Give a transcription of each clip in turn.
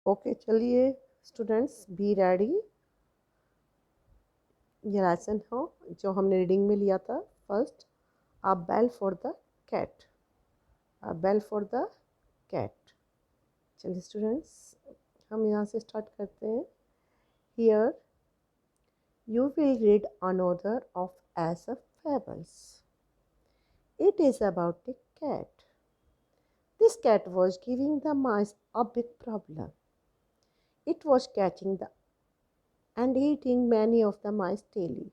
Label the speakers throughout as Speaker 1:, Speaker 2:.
Speaker 1: Okay, चलिए students, be ready. ये lesson हो जो हमने रीडिंग में लिया था। First, a bell for the cat. A bell for the cat. चलिए स्टूडेंट्स, हम यहाँ से स्टार्ट करते हैं। Here you will read another of Aesop's fables. It is about a cat. This cat was giving the mice a big problem. It was catching the and eating many of the mice daily.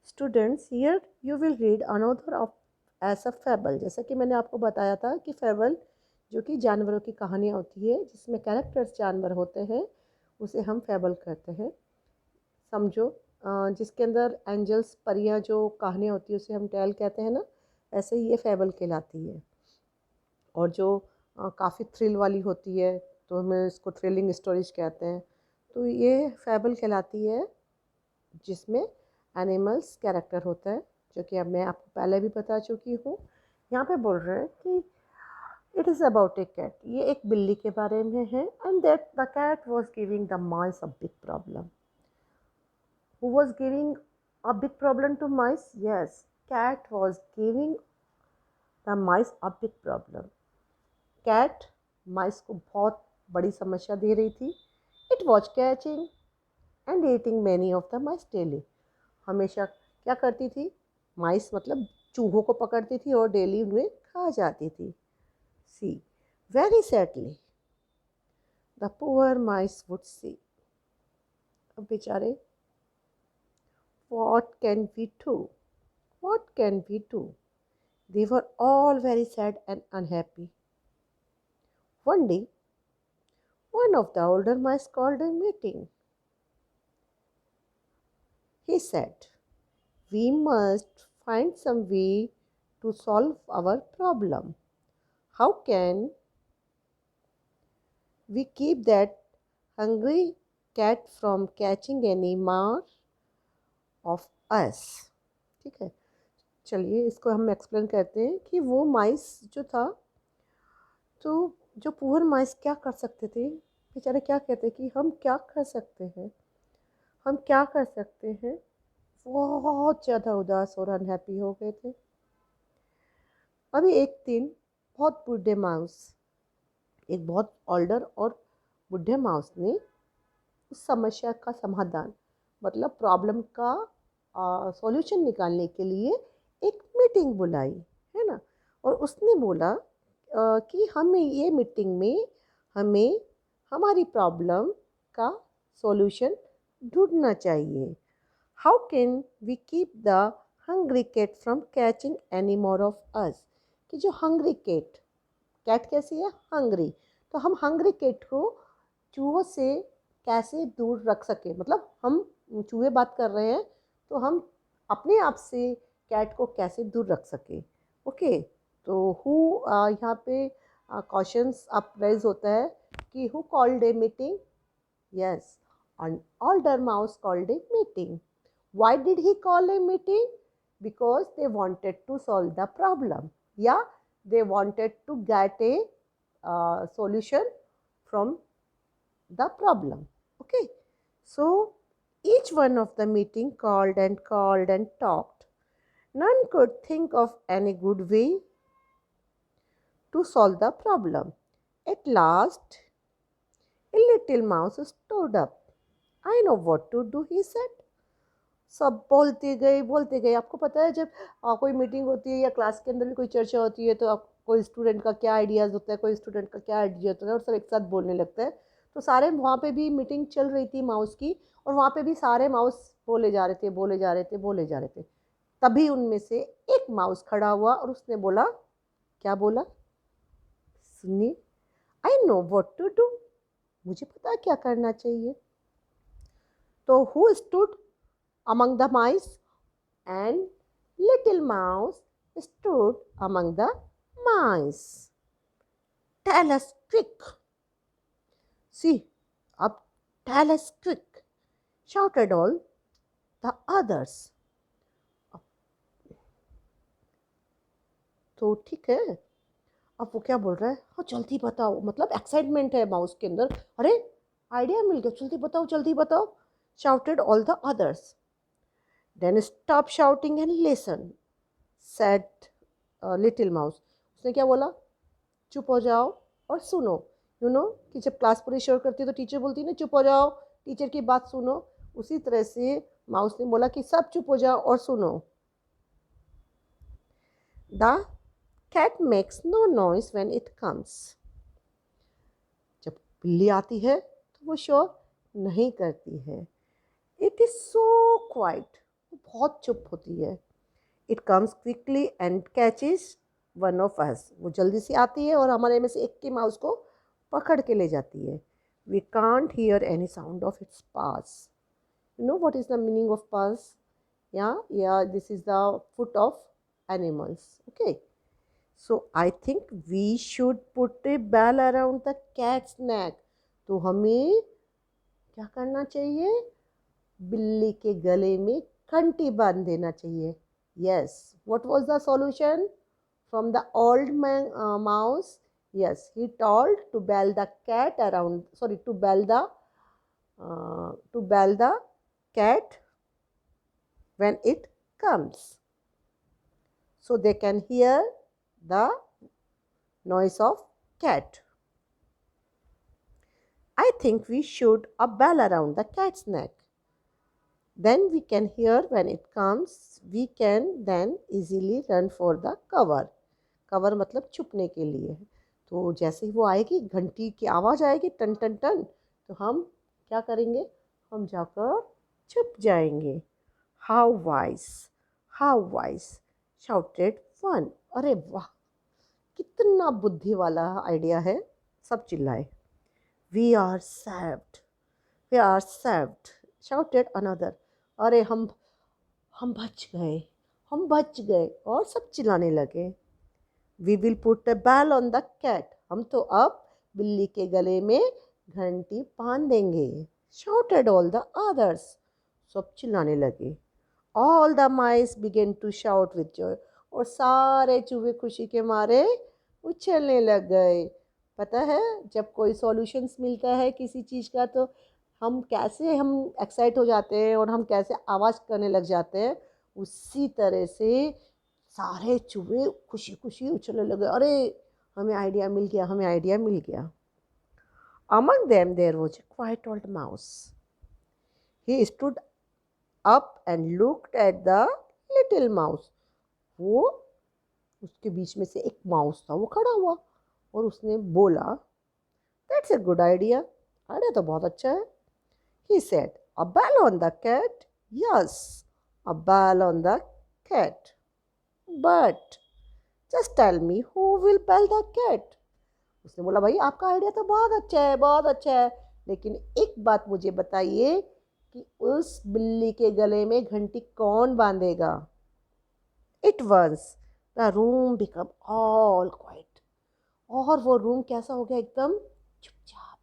Speaker 1: Students, here you will read another of as a fable. जैसा कि मैंने आपको बताया था कि fable जो कि जानवरों की कहानियाँ होती है जिसमें कैरेक्टर्स जानवर होते हैं उसे हम फेबल कहते हैं। समझो, जिसके अंदर एंजल्स परियाँ जो कहानियाँ होती है उसे हम टेल कहते हैं ना, ऐसे ही ये फेबल कहलाती है। और जो काफ़ी थ्रिल वाली होती है तो हमें इसको थ्रिलिंग स्टोरीज कहते हैं। तो ये फेबल कहलाती है जिसमें एनिमल्स कैरेक्टर होता है, जो कि अब मैं आपको पहले भी बता चुकी हूँ। यहाँ पे बोल रहे हैं कि it is about a cat, ये एक बिल्ली के बारे में है। And that the cat was giving the mice a big problem. Who was giving a big problem to mice? Yes, cat was giving the mice a big problem. Cat mice को बहुत बड़ी समस्या दे रही थी। It was catching and eating many of the mice daily. हमेशा क्या करती थी? माइस मतलब चूहों को पकड़ती थी और डेली उन्हें खा जाती थी। See very sadly the poor mice would see. अब बेचारे, what can we do, what can we do? They were all very sad and unhappy. One day one of the older mice called a meeting. He said, we must find some way to solve our problem. How can we keep that hungry cat from catching any more of us? ठीक है, चलिए इसको हम explain करते हैं कि वो माइस जो था, तो जो पुअर माइस क्या कर सकते थे? बेचारे क्या कहते कि हम क्या कर सकते हैं, हम क्या कर सकते हैं? बहुत ज़्यादा उदास और अनहैप्पी हो गए थे। अभी एक दिन बहुत बूढ़े माउस, एक बहुत ओल्डर और बूढ़े माउस ने उस समस्या का समाधान, मतलब प्रॉब्लम का सॉल्यूशन निकालने के लिए एक मीटिंग बुलाई, है ना। और उसने बोला कि हमें ये मीटिंग में हमें हमारी प्रॉब्लम का सॉल्यूशन ढूंढना चाहिए। How can we keep the hungry cat from catching any more of us? कि जो हंग्री कैट, कैट कैसी है? हंग्री। तो हम हंग्री कैट को चूहों से कैसे दूर रख सके, मतलब हम चूहे बात कर रहे हैं तो हम अपने आप से कैट को कैसे दूर रख सके। ओके, तो हु यहाँ पे क्वेश्चंस आप रेज होता है कि who called a meeting? Yes, an older mouse called a meeting. Why did he call a meeting? Because they wanted to solve the problem. Yeah, they wanted to get a solution from the problem. Okay, so each one of the meeting called and talked. None could think of any good way to solve the problem. At last, a little mouse stood up. I know what to do, he said. सब बोलते गए। आपको पता है जब कोई meeting होती है या क्लास के अंदर भी कोई चर्चा होती है तो आप कोई स्टूडेंट का क्या आइडियाज़ होता है, कोई स्टूडेंट का क्या आइडिया होता है, और सब एक साथ बोलने लगता है। तो सारे वहाँ पे भी मीटिंग चल रही थी माउस की, और वहाँ पे भी सारे माउस बोले जा रहे थे, बोले जा रहे थे, बोले जा रहे थे। तभी उनमें से एक माउस खड़ा हुआ और उसने बोला, क्या बोला? सुनिए, I know what to do. मुझे पता है क्या करना चाहिए। तो who stood among the mice? And little mouse stood among the mice. Tell us quick. See, up, tell us quick, shouted all the others. तो ठीक है, अब वो क्या बोल रहा है, हाँ जल्दी बताओ, मतलब एक्साइटमेंट है माउस के अंदर, अरे आइडिया मिल गया, जल्दी बताओ, shouted all the others. Then stop shouting and listen, said little mouse. उसने क्या बोला, चुप हो जाओ और सुनो. यू नो कि जब क्लास पूरी शोर करती है तो टीचर बोलती है ना चुप हो जाओ, टीचर की बात सुनो. उसी तरह से माउस ने बोला कि सब चुप हो जाओ और सुनो. The cat makes no noise when it comes. जब बिल्ली आती है तो वो शोर नहीं करती है. इट इज़ सो क्वाइट, वो बहुत चुप होती है. It comes quickly and catches one of us. वो जल्दी से आती है और हमारे में से एक के माउस को पकड़ के ले जाती है. We can't hear any sound of its paws. You know what is the meaning of paws? Yeah this is the foot of animals. Okay, so I think we should put a bell around the cat's neck. तो हमें क्या करना चाहिए, बिल्ली के गले में घंटी बांध देना चाहिए. Yes, what was the solution from the old man mouse? Yes, he told to bell the cat around, sorry, to bell the cat when it comes, so they can hear the noise of cat. I think we should a bell around the cat's neck. Then we can hear when it comes. We can then easily run for the cover. Cover मतलब छुपने के लिए. तो जैसे ही वो आएगी, घंटी की आवाज़ आएगी टन टन टन, तो हम क्या करेंगे, हम जाकर छुप जाएंगे. How wise shouted one. अरे वाह, कितना बुद्धि वाला आइडिया है. सब चिल्लाए. We are saved, we are saved, shouted another. अरे हम बच गए और सब चिल्लाने लगे. We will put a bell on the cat. हम तो अब बिल्ली के गले में घंटी बांध देंगे. Shouted all the others. सब चिल्लाने लगे. All the mice began to shout with joy. और सारे चूहे खुशी के मारे उछलने लग गए. पता है, जब कोई सॉल्यूशंस मिलता है किसी चीज़ का तो हम एक्साइट हो जाते हैं और हम कैसे आवाज़ करने लग जाते हैं. उसी तरह से सारे चूहे खुशी खुशी उछलने लगे. अरे हमें आइडिया मिल गया. Among them there was a quiet old mouse. He stood up and looked at the little mouse. वो उसके बीच में से एक माउस था, वो खड़ा हुआ और उसने बोला, That's a good idea. Idea तो बहुत अच्छा है. He said, A bell on the cat? Yes, a bell on the cat. But just tell me who will bell the cat. उसने बोला, भाई आपका आइडिया तो बहुत अच्छा है, लेकिन एक बात मुझे बताइए कि उस बिल्ली के गले में घंटी कौन बांधेगा. It once the room became all quiet. और वो रूम कैसा हो गया, एकदम चुपचाप.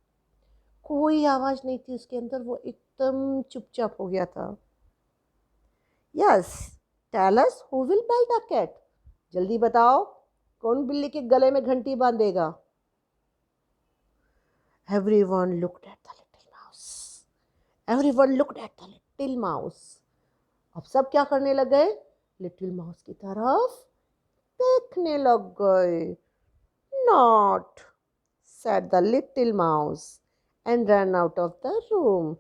Speaker 1: कोई आवाज़ नहीं थी उसके अंदर, वो एकदम चुपचाप हो गया था. Yes, tell us who will bell the cat. जल्दी बताओ कौन बिल्ली के गले में घंटी बांधेगा. Everyone looked at the little mouse. Everyone looked at the little mouse. अब सब क्या करने लग गए, लिटिल माउस की तरफ देखने लग गए. Not, said the little mouse and ran out of the room.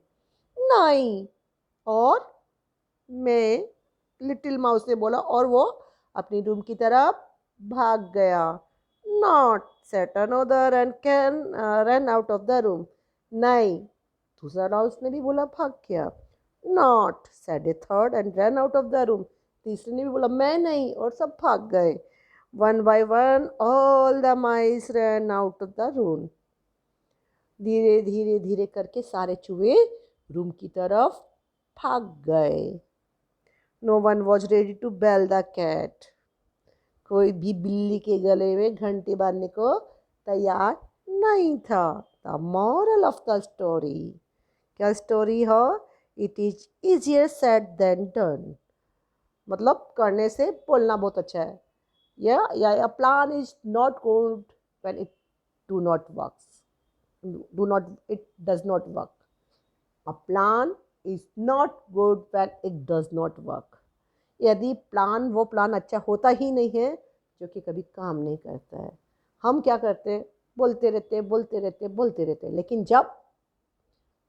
Speaker 1: नहीं, और मैं, लिटिल माउस ने बोला और वो अपनी रूम की तरफ भाग गया. Not, said another and ran out of the room. नहीं, दूसरा माउस ने भी बोला भाग गया. Not, said a third and ran out of the room. तीसरे ने भी बोला मैं नहीं, और सब भाग गए. One by one all the mice ran out of the room. धीरे धीरे करके सारे चूहे रूम की तरफ भाग गए. No one was ready to bell the cat. कोई भी बिल्ली के गले में घंटी बांधने को तैयार नहीं था. The moral of the story. क्या स्टोरी हो? It is easier said than done. मतलब करने से बोलना बहुत अच्छा है. या a plan is not good when it do not works, it does not work. A plan is not good when it does not work. यदि वो प्लान अच्छा होता ही नहीं है, जो कि कभी काम नहीं करता है। हम क्या करते हैं, बोलते रहते, लेकिन जब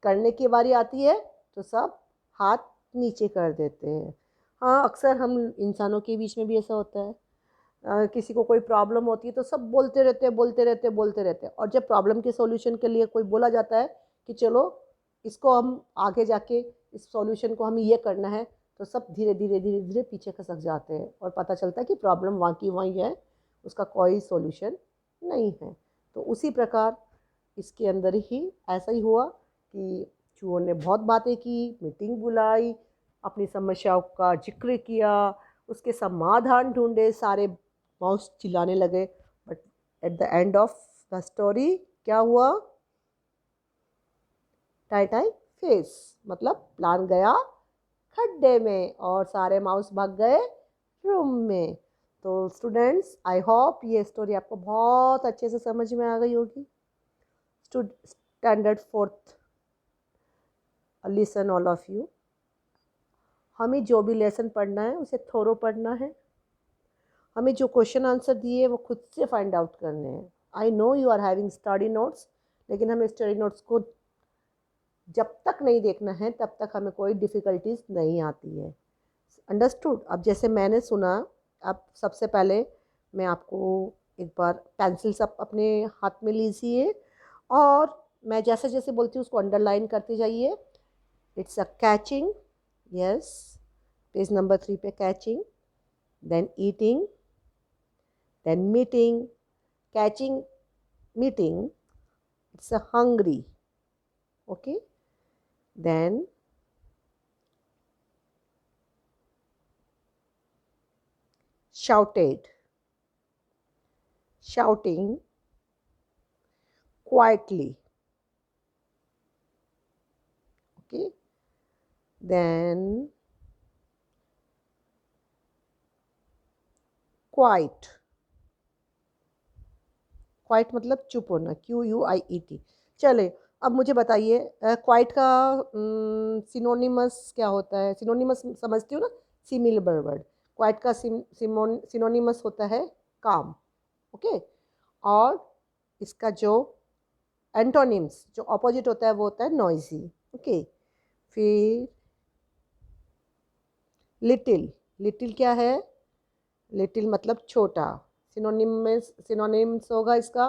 Speaker 1: करने की बारी आती है तो सब हाथ नीचे कर देते हैं। हाँ, अक्सर हम इंसानों के बीच में भी ऐसा होता है। किसी को कोई प्रॉब्लम होती है तो सब बोलते रहते और जब प्रॉब्लम के सॉल्यूशन के लिए कोई बोला जाता है कि चलो इसको हम आगे जाके इस सॉल्यूशन को हमें ये करना है, तो सब धीरे धीरे पीछे खसक जाते हैं और पता चलता है कि प्रॉब्लम वहाँ की वहीं है, उसका कोई सॉल्यूशन नहीं है। तो उसी प्रकार इसके अंदर ही ऐसा ही हुआ कि चूहों ने बहुत बातें की, मीटिंग बुलाई, अपनी समस्याओं का जिक्र किया, उसके समाधान ढूंढे, सारे माउस चिल्लाने लगे। But at the end of the story क्या हुआ, टाई टाई फेस, मतलब प्लान गया खड्डे में और सारे माउस भाग गए रूम में। तो स्टूडेंट्स, आई होप ये स्टोरी आपको बहुत अच्छे से समझ में आ गई होगी। Standard 4th, listen all of you. हमें जो भी लेसन पढ़ना है उसे थोरो पढ़ना है। हमें जो क्वेश्चन आंसर दिए वो खुद से फाइंड आउट करने हैं। I know you are having study notes, लेकिन हमें स्टडी नोट्स को जब तक नहीं देखना है तब तक हमें कोई डिफ़िकल्टीज नहीं आती है। अंडरस्टूड? अब जैसे मैंने सुना, अब सबसे पहले मैं आपको एक बार पेंसिल सब अपने हाथ में लीजिए और मैं जैसे जैसे बोलती हूँ उसको अंडरलाइन करते जाइए। It's a catching, yes, page number 3 पे catching, then eating, then meeting, catching, meeting, it's a hungry, okay, then shouted, shouting, quietly, okay, then quiet, quite मतलब चुप होना, QUIET। चले, अब मुझे बताइए क्वाइट का सिनोनिमस क्या होता है? सिनोनिमस समझती हो ना, सिमिलर वर्ड। क्वाइट का सिनोनिमस होता है काम, ओके। और इसका जो एंटोनिम्स, जो ऑपोजिट होता है वो होता है नॉइजी, ओके। फिर लिटिल, लिटिल क्या है? लिटिल मतलब छोटा। सिनोनिम्स होगा इसका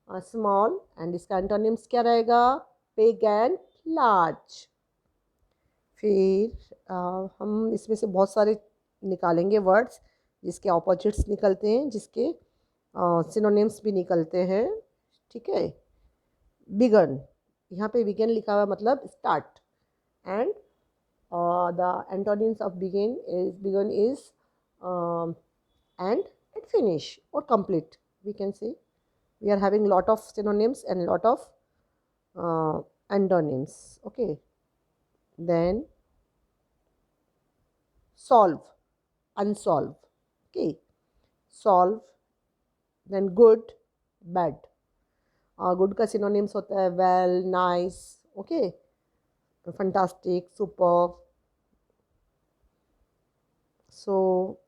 Speaker 1: स्मॉल, एंड इसका एंटोनिम्स क्या रहेगा? Big and large. फिर हम इसमें से बहुत सारे निकालेंगे वर्ड्स जिसके ऑपोजिट्स निकलते हैं, जिसके सिनोनिम्स भी निकलते हैं, ठीक है। बिगन, यहाँ पे बिगन लिखा हुआ मतलब start, and the antonyms of begun is end and finish or complete, we can say. We are having lot of synonyms and lot of antonyms, okay. Then solve, unsolve, okay, solve, then good, bad। good का synonyms होता है well, nice, okay, fantastic, superb। So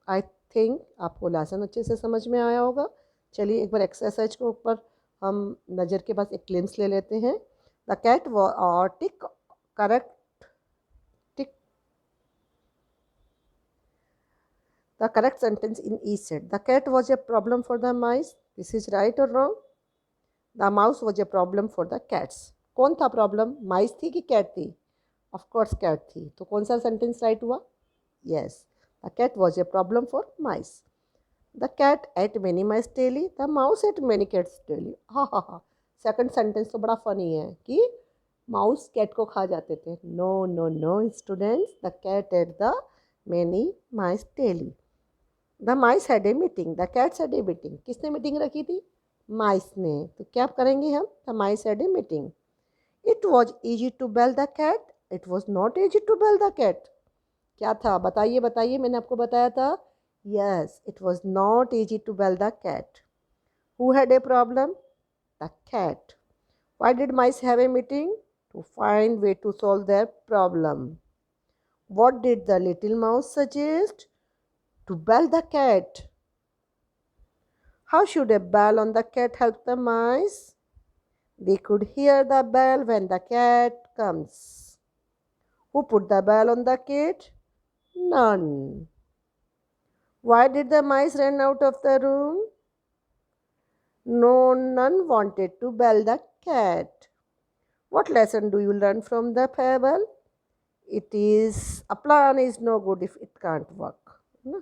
Speaker 1: I think आपको lesson अच्छे से समझ में आया होगा। चलिए एक बार एक्सरसाइज के ऊपर हम नज़र के पास एक ग्लिम्स ले लेते हैं। The cat tick correct, tick the correct sentence in each set. The cat was a problem for the mice, this is right और wrong? The mouse was a problem for the cats. कौन था problem, माइस थी कि cat थी? Of course cat थी। तो कौन सा सेंटेंस राइट हुआ? Yes, the cat was a problem for mice. The cat ate many mice daily. The mouse ate many cats daily. हा हा हा। सेकंड सेंटेंस तो बड़ा फनी है कि माउस कैट को खा जाते थे। No no no students, the cat ate the many mice daily. The mice had a meeting, the cats had a meeting. किसने मीटिंग रखी थी? माइस ने। तो क्या करेंगे हम? The mice had a meeting. It was easy to bell the cat, it was not easy to bell the cat. क्या था? बताइए बताइए, मैंने आपको बताया था Yes, it was not easy to bell the cat. Who had a problem? The cat. Why did mice have a meeting? To find way to solve their problem. What did the little mouse suggest? To bell the cat. How should a bell on the cat help the mice? They could hear the bell when the cat comes. Who put the bell on the cat? None. Why did the mice run out of the room? No, none wanted to bell the cat. What lesson do you learn from the fable? It is a plan is no good if it can't work. ना?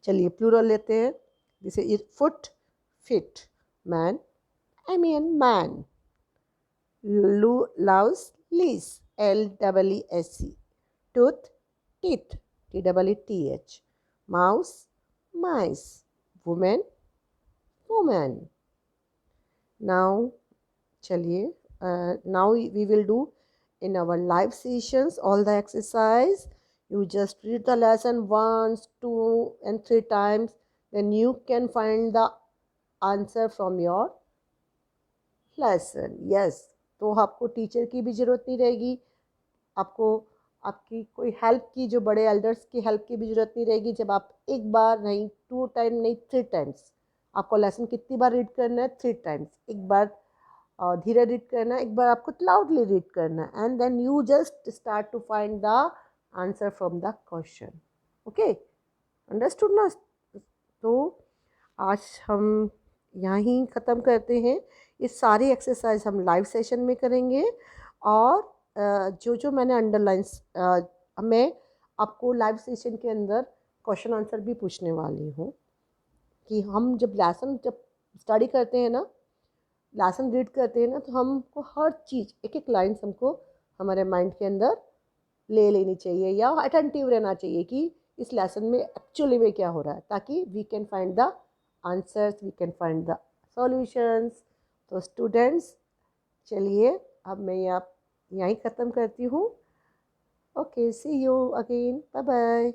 Speaker 1: चलिए plural लेते हैं. जैसे foot, fit, man, I mean man. Louse, lease, Lewese. Tooth, teeth, Tweth. Mouse, mice. Woman, woman. Now, चलिए, now we will do in our live sessions all the exercise. You just read the lesson once, two, and three times. Then you can find the answer from your lesson. Yes, तो आपको teacher की भी ज़रूरत नहीं रहेगी. आपको आपकी कोई हेल्प की, जो बड़े एल्डर्स की हेल्प की भी ज़रूरत नहीं रहेगी. जब आप एक बार नहीं, टू टाइम नहीं, थ्री टाइम्स. आपको लेसन कितनी बार रीड करना है? Three times. एक बार धीरे रीड करना है, एक बार आपको लाउडली रीड करना है. And then you just start to find the answer from the question. Okay, understood ना? तो आज हम यहाँ ही ख़त्म करते हैं. ये सारी एक्सरसाइज हम लाइव सेशन में करेंगे. और जो जो मैंने अंडरलाइंस, मैं आपको लाइव सेशन के अंदर क्वेश्चन आंसर भी पूछने वाली हूँ. कि हम जब स्टडी करते हैं ना, लेसन रीड करते हैं ना, तो हमको हर चीज़ एक एक लाइन्स हमको हमारे माइंड के अंदर ले लेनी चाहिए, या अटेंटिव रहना चाहिए कि इस लेसन में एक्चुअली में क्या हो रहा है, ताकि we can find the answers, we can find the solutions. तो स्टूडेंट्स, चलिए अब मैं यहीं ख़त्म करती हूँ. Okay, see you again, bye bye.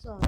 Speaker 1: So